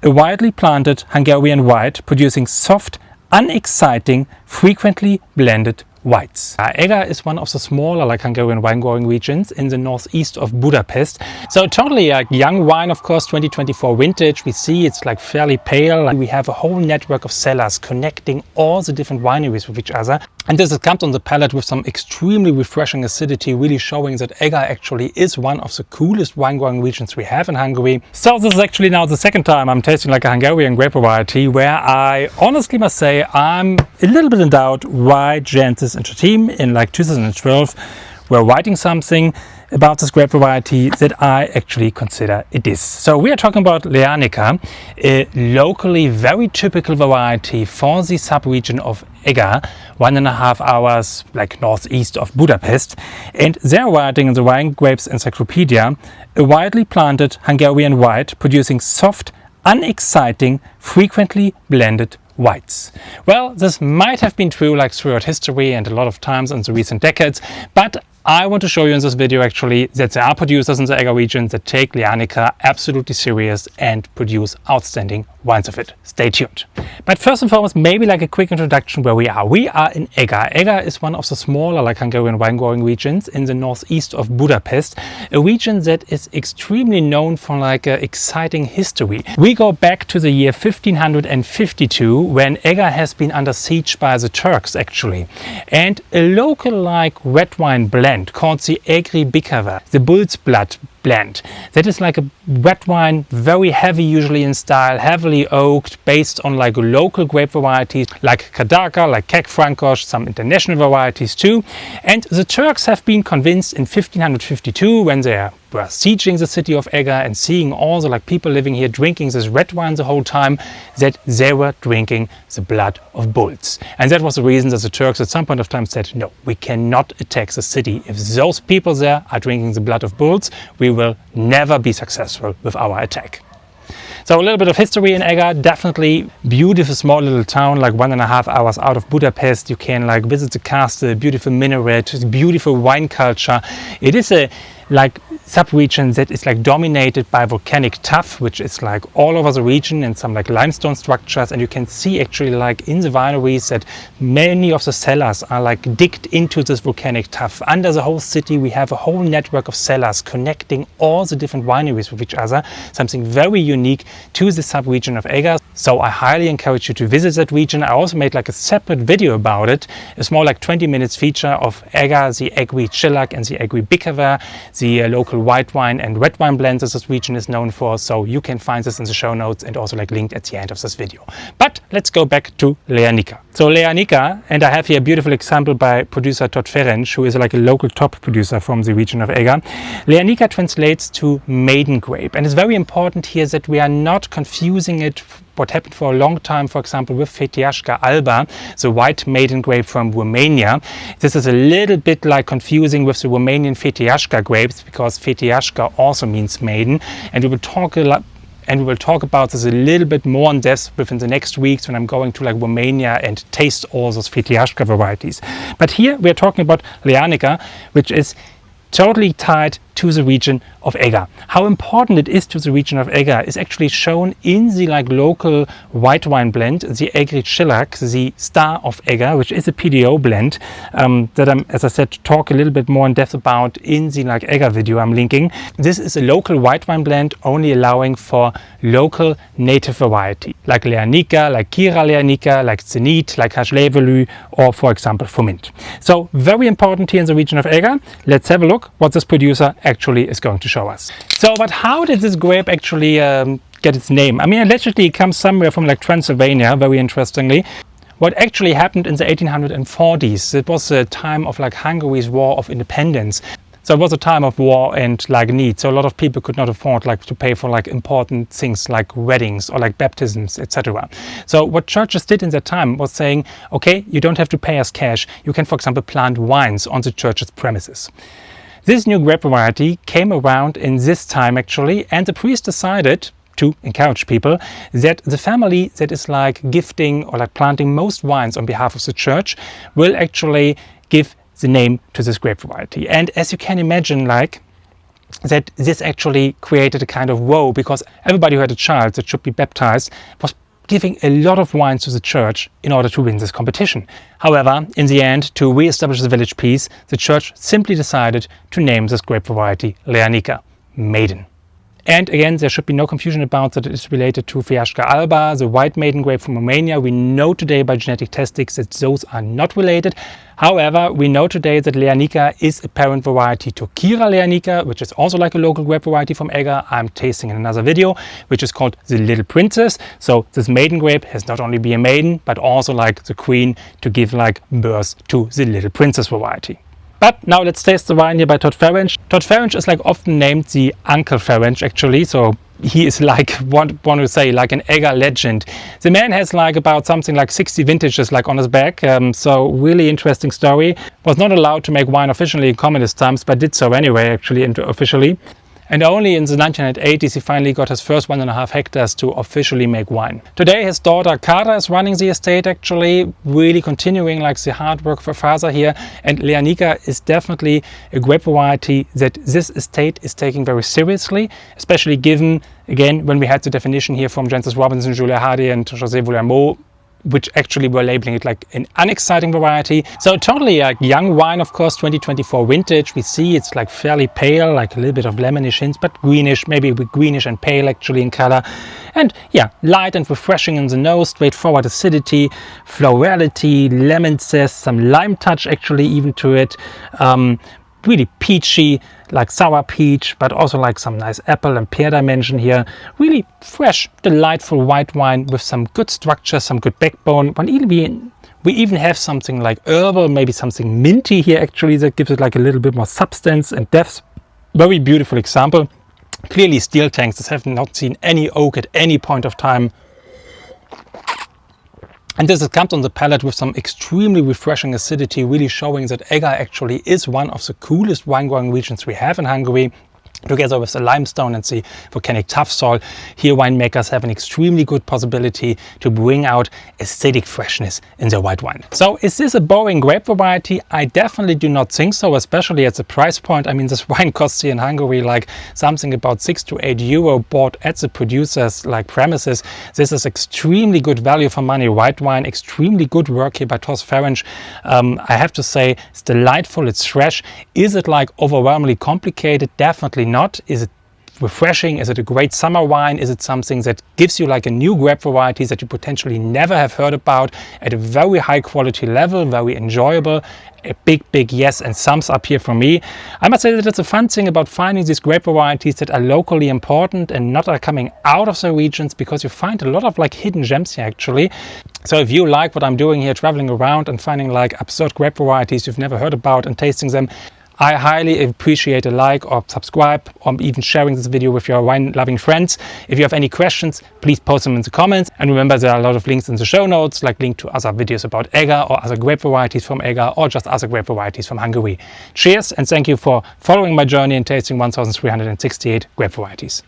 a widely planted Hungarian white producing soft, unexciting, frequently blended whites. Eger is one of the smaller Hungarian wine growing regions in the northeast of Budapest. So totally young wine, of course, 2024 vintage. We see it's fairly pale. We have a whole network of cellars connecting all the different wineries with each other. And this comes on the palate with some extremely refreshing acidity, really showing that Eger actually is one of the coolest wine growing regions we have in Hungary. So this is actually now the second time I'm tasting a Hungarian grape variety where I honestly must say I'm a little bit in doubt why Jancis and her team in 2012 were writing something about this grape variety that I actually consider it is. So we are talking about Leányka, a locally very typical variety for the sub-region of Eger, 1.5 hours northeast of Budapest, and they're writing in the Wine Grapes Encyclopedia, a widely planted Hungarian white producing soft, unexciting, frequently blended whites. Well, this might have been true throughout history and a lot of times in the recent decades, but I want to show you in this video actually that there are producers in the Eger region that take Leányka absolutely serious and produce outstanding wines of it. Stay tuned. But first and foremost, maybe a quick introduction where we are. We are in Eger. Eger is one of the smaller Hungarian wine growing regions in the northeast of Budapest, a region that is extremely known for exciting history. We go back to the year 1552 when Eger has been under siege by the Turks actually, and a local red wine blend called the Egri Csillag, the bull's blood blend. That is a red wine, very heavy usually in style, heavily oaked, based on local grape varieties like Kadaka, Kek Frankos, some international varieties too. And the Turks have been convinced in 1552 when they were sieging the city of Eger and seeing all the people living here drinking this red wine the whole time, that they were drinking the blood of bulls. And that was the reason that the Turks at some point of time said, no, we cannot attack the city. If those people there are drinking the blood of bulls, we will never be successful with our attack. So a little bit of history in Eger, definitely beautiful small little town, 1.5 hours out of Budapest. You can visit the castle, beautiful minaret, beautiful wine culture. It is a sub-region that is dominated by volcanic tuff, which is all over the region, and some limestone structures. And you can see actually in the wineries that many of the cellars are digged into this volcanic tuff. Under the whole city we have a whole network of cellars connecting all the different wineries with each other, something very unique to the sub-region of Eger. So I highly encourage you to visit that region. I also made a separate video about it, a small 20 minutes feature of Eger, the Egri Csillag and the Egri Csillag, the local white wine and red wine blends that this region is known for. So you can find this in the show notes and also linked at the end of this video. But let's go back to Leányka. So Leányka, and I have here a beautiful example by producer Tóth Ferenc, who is a local top producer from the region of Eger. Leányka translates to maiden grape, and it's very important here that we are not confusing it what happened for a long time, for example, with Fetească Albă, the white maiden grape from Romania. This is a little bit confusing with the Romanian Fetească grapes, because Fetească also means maiden, and we will talk about this a little bit more in depth within the next weeks when I'm going to Romania and taste all those Fetească varieties. But here we are talking about Leányka, which is totally tied to the region of Eger. How important it is to the region of Eger is actually shown in the local white wine blend, the Egri Csillag, the star of Eger, which is a PDO blend that I'm, as I said, talk a little bit more in depth about in the Eger video I'm linking. This is a local white wine blend only allowing for local native variety, like Leányka, like Királyleányka, like Zenit, like Hárslevelű, or for example Furmint. So very important here in the region of Eger. Let's have a look what this producer actually is going to show us. So, but how did this grape actually get its name? I mean, allegedly it comes somewhere from Transylvania, very interestingly. What actually happened in the 1840s, it was a time of Hungary's war of independence. So it was a time of war and need. So a lot of people could not afford to pay for important things like weddings or baptisms, etc. So what churches did in that time was saying, okay, you don't have to pay us cash. You can, for example, plant wines on the church's premises. This new grape variety came around in this time actually, and the priest decided to encourage people that the family that is gifting or planting most wines on behalf of the church will actually give the name to this grape variety. And as you can imagine, that this actually created a kind of woe, because everybody who had a child that should be baptized was giving a lot of wines to the church in order to win this competition. However, in the end, to re-establish the village peace, the church simply decided to name this grape variety Leányka, Maiden. And again, there should be no confusion about that it is related to Fetească Albă, the white maiden grape from Romania. We know today by genetic testings that those are not related. However, we know today that Leányka is a parent variety to Királyleányka, which is also like a local grape variety from Eger. I'm tasting in another video, which is called the Little Princess. So this maiden grape has not only been a maiden, but also like the queen to give like birth to the Little Princess variety. But now let's taste the wine here by Tóth Ferenc. Tóth Ferenc is like often named the Uncle Ferenc actually, so he is like, one would say, like an Eger legend. The man has like about something like 60 vintages like on his back, so really interesting story. Was not allowed to make wine officially in communist times, but did so anyway actually officially. And only in the 1980s he finally got his first 1.5 hectares to officially make wine. Today his daughter Kara is running the estate actually, really continuing like the hard work for father here. And Leányka is definitely a grape variety that this estate is taking very seriously, especially given, again, when we had the definition here from Francis Robinson, Julia Hardy and José Villamot, which actually were labeling it like an unexciting variety. So totally a young wine, of course, 2024 vintage. We see it's like fairly pale, like a little bit of lemonish hints, but greenish, maybe a bit greenish and pale actually in color. And yeah, light and refreshing in the nose, straightforward acidity, florality, lemon zest, some lime touch actually even to it. Really peachy, like sour peach, but also like some nice apple and pear dimension here. Really fresh, delightful white wine with some good structure, some good backbone. We even have something like herbal, maybe something minty here actually, that gives it like a little bit more substance and depth. Very beautiful example. Clearly steel tanks. This have not seen any oak at any point of time. And this comes on the palate with some extremely refreshing acidity, really showing that Eger actually is one of the coolest wine growing regions we have in Hungary. Together with the limestone and the volcanic tuff soil, here winemakers have an extremely good possibility to bring out acidic freshness in their white wine. So is this a boring grape variety? I definitely do not think so, especially at the price point. I mean, this wine costs here in Hungary like something about 6 to 8 euro bought at the producer's like premises. This is extremely good value for money white wine, extremely good work here by Tóth Ferenc. I have to say it's delightful, it's fresh. Is it like overwhelmingly complicated? Definitely not. Is it refreshing? Is it a great summer wine? Is it something that gives you like a new grape variety that you potentially never have heard about at a very high quality level, very enjoyable? A big yes and thumbs up here from me. I must say that it's a fun thing about finding these grape varieties that are locally important and not are coming out of the regions, because you find a lot of like hidden gems here actually. So if you like what I'm doing here, traveling around and finding like absurd grape varieties you've never heard about and tasting them, I highly appreciate a like or subscribe or even sharing this video with your wine-loving friends. If you have any questions, please post them in the comments. And remember, there are a lot of links in the show notes, like link to other videos about Eger or other grape varieties from Eger or just other grape varieties from Hungary. Cheers and thank you for following my journey in tasting 1368 grape varieties.